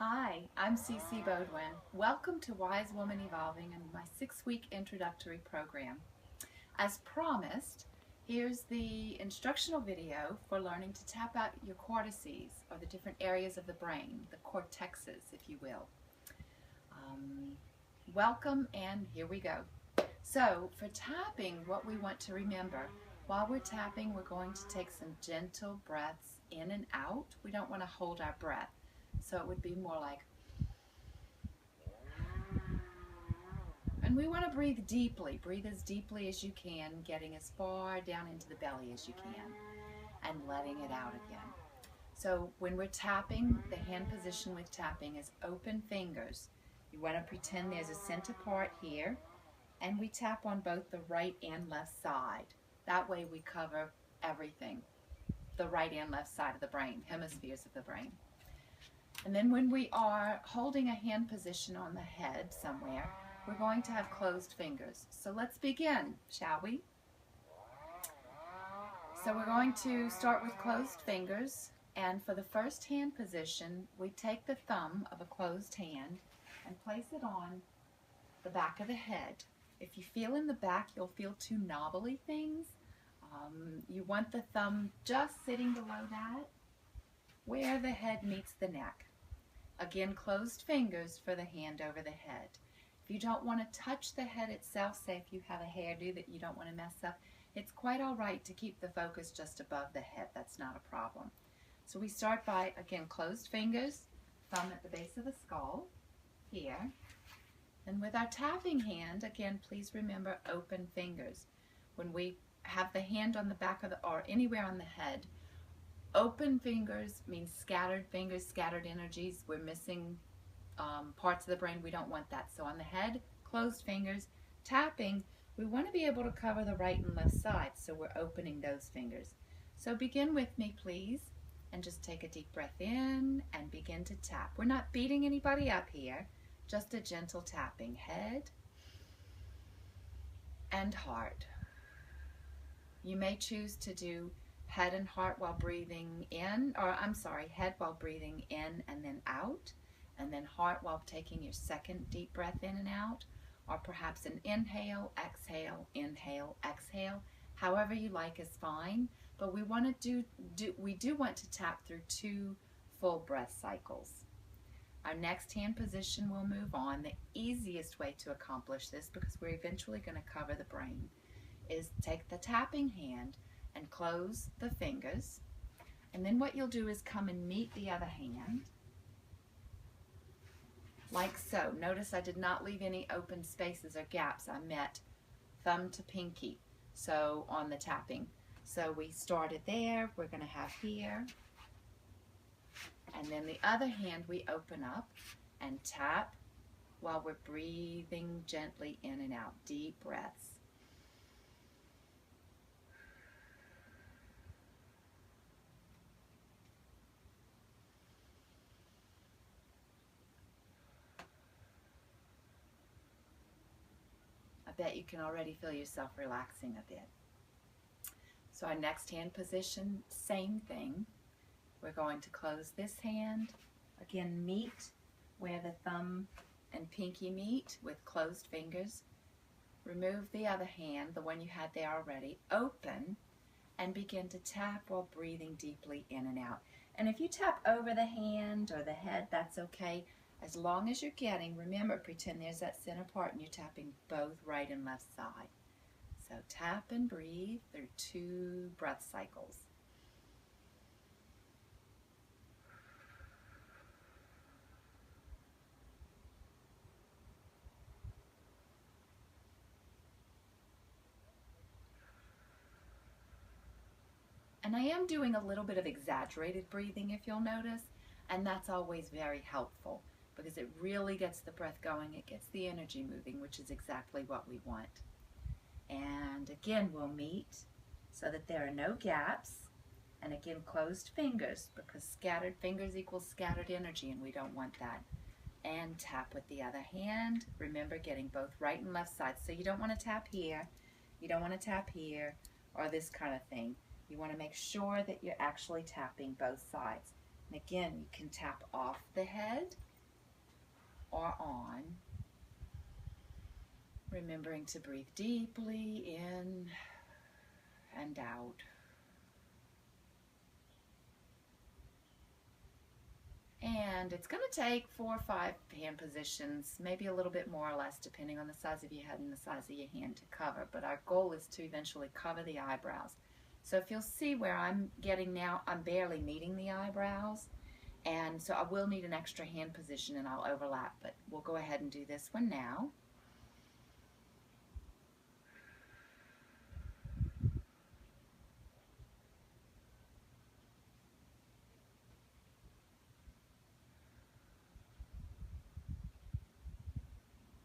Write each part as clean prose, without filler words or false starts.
Hi, I'm CiCi Bodwin. Welcome to Wise Woman Evolving and my 6-week introductory program. As promised, here's the instructional video for learning to tap out your cortices, or the different areas of the brain, the cortexes, if you will. Welcome, and here we go. So, for tapping, what we want to remember, while we're tapping, we're going to take some gentle breaths in and out. We don't want to hold our breath. So it would be more like, and we want to breathe deeply. Breathe as deeply as you can, getting as far down into the belly as you can, and letting it out again. So when we're tapping, the hand position with tapping is open fingers. You want to pretend there's a center part here, and we tap on both the right and left side. That way we cover everything, the right and left side of the brain, hemispheres of the brain. And then when we are holding a hand position on the head somewhere, we're going to have closed fingers. So let's begin, shall we? So we're going to start with closed fingers, and for the first hand position, we take the thumb of a closed hand and place it on the back of the head. If you feel in the back, you'll feel two knobbly things. You want the thumb just sitting below that, where the head meets the neck. Again, closed fingers for the hand over the head. If you don't want to touch the head itself, say if you have a hairdo that you don't want to mess up, it's quite all right to keep the focus just above the head. That's not a problem. So we start by, again, closed fingers, thumb at the base of the skull, here. And with our tapping hand, again, please remember open fingers. When we have the hand on the back of the, or anywhere on the head, open fingers means scattered fingers, scattered energies. We're missing parts of the brain. We don't want that. So on the head, closed fingers. Tapping, we want to be able to cover the right and left side, so we're opening those fingers. So begin with me, please, and just take a deep breath in and begin to tap. We're not beating anybody up here, just a gentle tapping. Head and heart. You may choose to do head and heart while breathing in, or I'm sorry, head while breathing in and then out, and then heart while taking your second deep breath in and out, or perhaps an inhale, exhale, inhale, exhale. However you like is fine, but we want to we do want to tap through 2 full breath cycles. Our next hand position will move on. The easiest way to accomplish this, because we're eventually going to cover the brain, is take the tapping hand and close the fingers, and then what you'll do is come and meet the other hand like so. Notice I did not leave any open spaces or gaps. I met thumb to pinky, so on the tapping. So we started there, we're going to have here, and then the other hand we open up and tap while we're breathing gently in and out. Deep breaths. I bet you can already feel yourself relaxing a bit. So our next hand position, same thing. We're going to close this hand. Again, meet where the thumb and pinky meet with closed fingers. Remove the other hand, the one you had there already, open, and begin to tap while breathing deeply in and out. And if you tap over the hand or the head, that's okay. As long as you're getting, remember, pretend there's that center part and you're tapping both right and left side. So tap and breathe through 2 breath cycles. And I am doing a little bit of exaggerated breathing, if you'll notice, and that's always very helpful, because it really gets the breath going, it gets the energy moving, which is exactly what we want. And again, we'll meet so that there are no gaps, and again, closed fingers, because scattered fingers equals scattered energy, and we don't want that. And tap with the other hand, remember, getting both right and left sides. So you don't want to tap here, you don't want to tap here, or this kind of thing. You want to make sure that you're actually tapping both sides. And again, you can tap off the head or on. Remembering to breathe deeply in and out. And it's going to take 4 or 5 hand positions, maybe a little bit more or less, depending on the size of your head and the size of your hand to cover. But our goal is to eventually cover the eyebrows. So if you'll see where I'm getting now, I'm barely meeting the eyebrows. And so I will need an extra hand position and I'll overlap. But we'll go ahead and do this one now.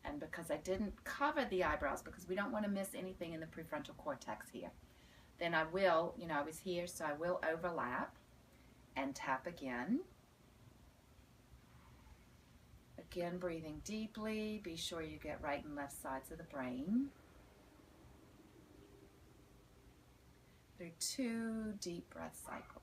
And because I didn't cover the eyebrows, because we don't want to miss anything in the prefrontal cortex here, then I will, I was here, so I will overlap and tap again. Again, breathing deeply. Be sure you get right and left sides of the brain. Through 2 deep breath cycles.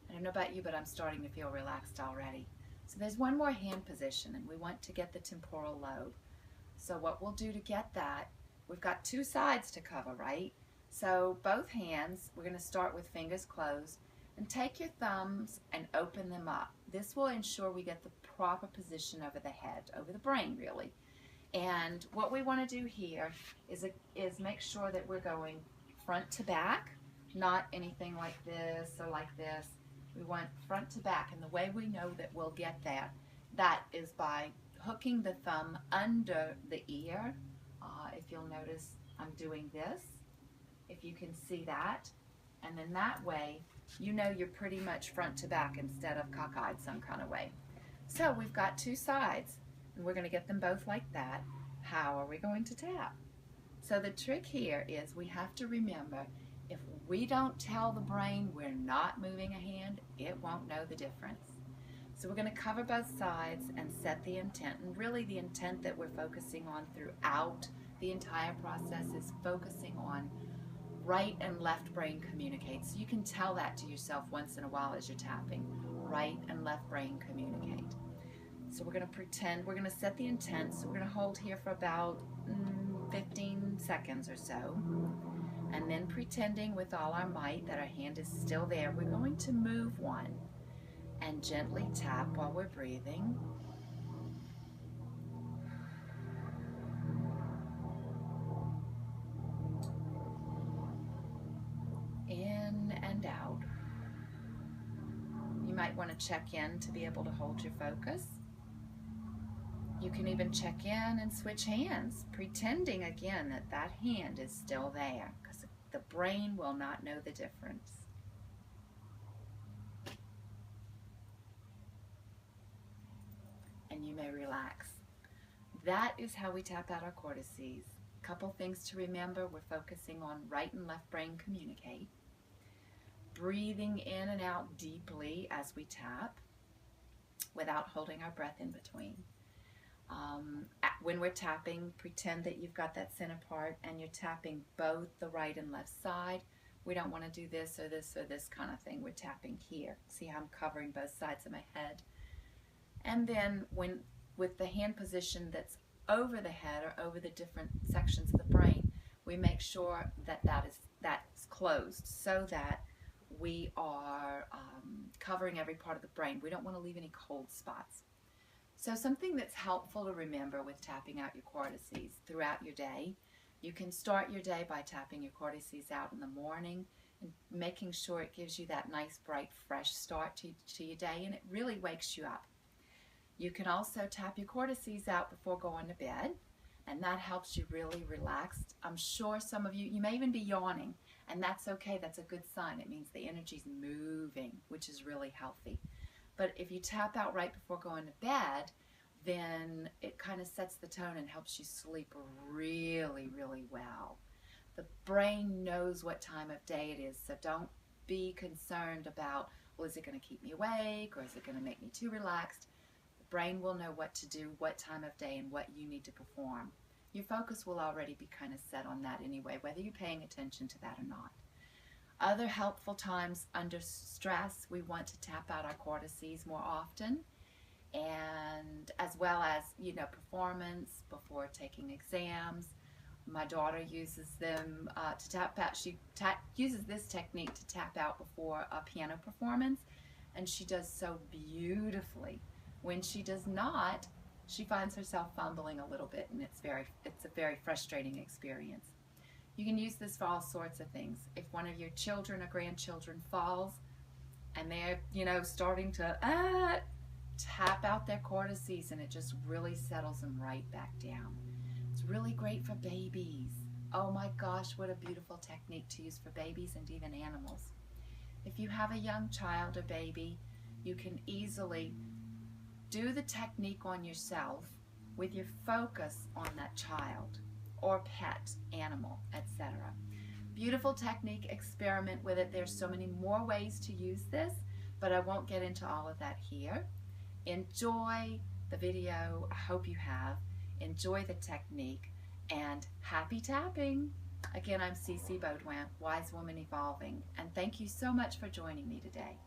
I don't know about you, but I'm starting to feel relaxed already. So there's one more hand position, and we want to get the temporal lobe. So what we'll do to get that, we've got 2 sides to cover, right? So both hands, we're going to start with fingers closed, and take your thumbs and open them up. This will ensure we get the proper position over the head, over the brain, really. And what we want to do here is make sure that we're going front to back, not anything like this or like this. We want front to back, and the way we know that we'll get that is by hooking the thumb under the ear. If you'll notice, I'm doing this, if you can see that. And then that way, you're pretty much front to back instead of cockeyed some kind of way. So we've got 2 sides, and we're going to get them both like that. How are we going to tap? So the trick here is we have to remember, if we don't tell the brain we're not moving a hand, it won't know the difference. So we're going to cover both sides and set the intent. And really the intent that we're focusing on throughout the entire process is focusing on right and left brain communicate. So you can tell that to yourself once in a while as you're tapping. Right and left brain communicate. So we're going to pretend, we're going to set the intent. So we're going to hold here for about 15 seconds or so. And then pretending with all our might that our hand is still there, we're going to move one and gently tap while we're breathing. In and out. You might want to check in to be able to hold your focus. You can even check in and switch hands, pretending again that that hand is still there, because the brain will not know the difference. And you may relax. That is how we tap out our cortices. Couple things to remember: we're focusing on right and left brain communicate. Breathing in and out deeply as we tap without holding our breath in between. When we're tapping, pretend that you've got that center part and you're tapping both the right and left side. We don't want to do this or this or this kind of thing. We're tapping here. See how I'm covering both sides of my head? And then with the hand position that's over the head or over the different sections of the brain, we make sure that that's closed so that we are covering every part of the brain. We don't want to leave any cold spots. So something that's helpful to remember with tapping out your cortices throughout your day, you can start your day by tapping your cortices out in the morning and making sure it gives you that nice, bright, fresh start to your day, and it really wakes you up. You can also tap your cortices out before going to bed, and that helps you really relax. I'm sure some of you may even be yawning, and that's okay. That's a good sign. It means the energy's moving, which is really healthy. But if you tap out right before going to bed, then it kind of sets the tone and helps you sleep really, really well. The brain knows what time of day it is, so don't be concerned about, well, is it going to keep me awake or is it going to make me too relaxed? The brain will know what to do, what time of day, and what you need to perform. Your focus will already be kind of set on that anyway, whether you're paying attention to that or not. Other helpful times under stress, we want to tap out our cortices more often, and as well as, performance before taking exams. My daughter uses them to tap out. She uses this technique to tap out before a piano performance, and she does so beautifully. When she does not, she finds herself fumbling a little bit, and it's a very frustrating experience. You can use this for all sorts of things. If one of your children or grandchildren falls and they're, starting to tap out their cortices, and it just really settles them right back down. It's really great for babies. Oh my gosh, what a beautiful technique to use for babies and even animals. If you have a young child or baby, you can easily do the technique on yourself with your focus on that child or pet, animal, etc. Beautiful technique, experiment with it. There's so many more ways to use this, but I won't get into all of that here. Enjoy the video. I hope you have. Enjoy the technique, and happy tapping. Again, I'm CiCi Baudouin, Wise Woman Evolving, and thank you so much for joining me today.